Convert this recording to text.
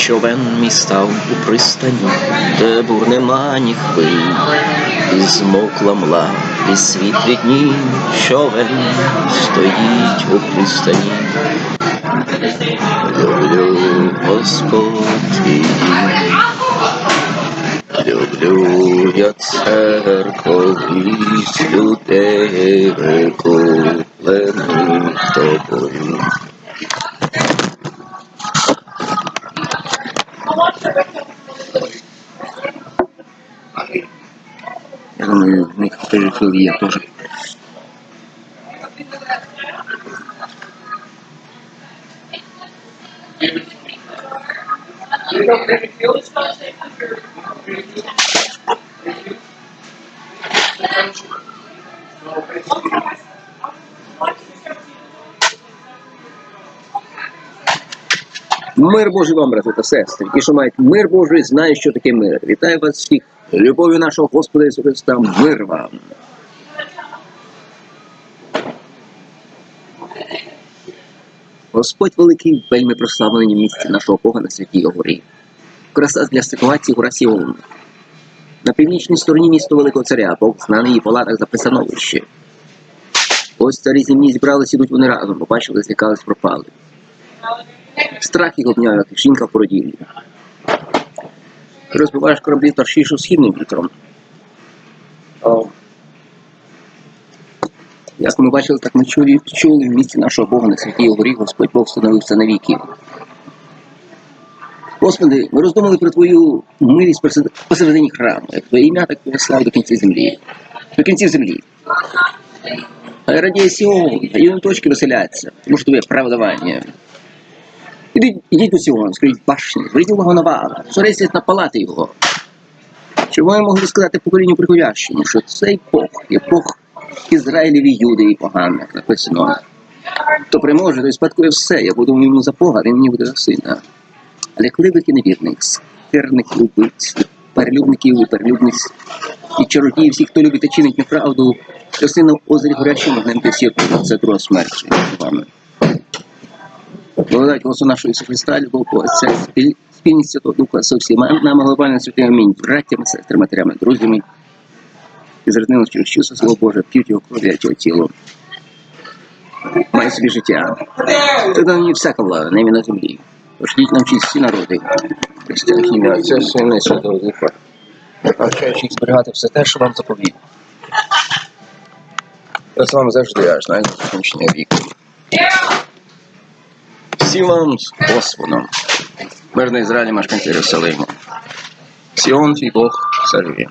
Човен мій став у пристані, де бур нема ні хвиль, і змокла мла, і світлі дні. Човен стоїть у пристані. Люблю, Господь, твій дім. Люблю я церковність людей викуплених тобою. Я думаю, в них перефил є теж. Мир Божий вам, брати та сестри, ті, що мають мир Божий, знають, що таке мир. Вітаю вас всіх любов'ю нашого Господа Ісуса Христа, мир вам. Господь великий, вельми прославлений в місці нашого Бога на Святій Горі. Краса для ситуації гора Сіон. На північній стороні місто Великого Царя, Бог знаний і по латах за пристановище. Ось царі земні зібрались, ідуть вони разом, побачили, злякались, пропали. Страх їх обняв, як жінка в породіллі. Розбиваєш кораблі Таршишу східним вітром. Як ми бачили, так ми чули в місті нашого Бога на Святій Горі, Господь Бог встановився на віки. Господи, ми роздумали про Твою милість посередині храму, як Твоє ім'я, так Твоя слава до кінців землі. До кінців землі. А радіє Сіон, а її точки веселяться, тому що Тобі правдування. Ідіть до Сіону, скажіть башні, зверніть увагу на Ваала, зоріться на палати його. Щоб ви могли сказати поколінню приходящому, що цей Бог є Бог Ізраїлеві, Юди і поган, як написано. Хто приможе, той спадкує все, я буду йому за Бога, він мені буде за сина. Але кливик і невірник, скверник, любить, перелюбників і перелюбниць, і чародії, всіх, хто любить і чинить неправду, частина в озері горячому вогнем пісірку, це друга смерть з вами. Благодать Господа нашого Ісуса Христа, любов Отця, спільність Святого Духа со всіма нами глобально святим амінь, браттями, сестрами, матерями, друзями, і зраднили через чувство Слово Боже, п'ють його кров'я, його тіло. Має собі життя. Це дано мені всяка влада, не на землі. Тож йдіть навчіть всі народи, християних ім'я Отця, Сина і Святого Духа, навчаючи їх зберігати все те, що вам заповів. Я з вами завжди аж навіть до закінчення віку. Всім вам з Господом, мирний Ізраїль, мешканці Єрусалиму. Сіон, твій Бог, царює.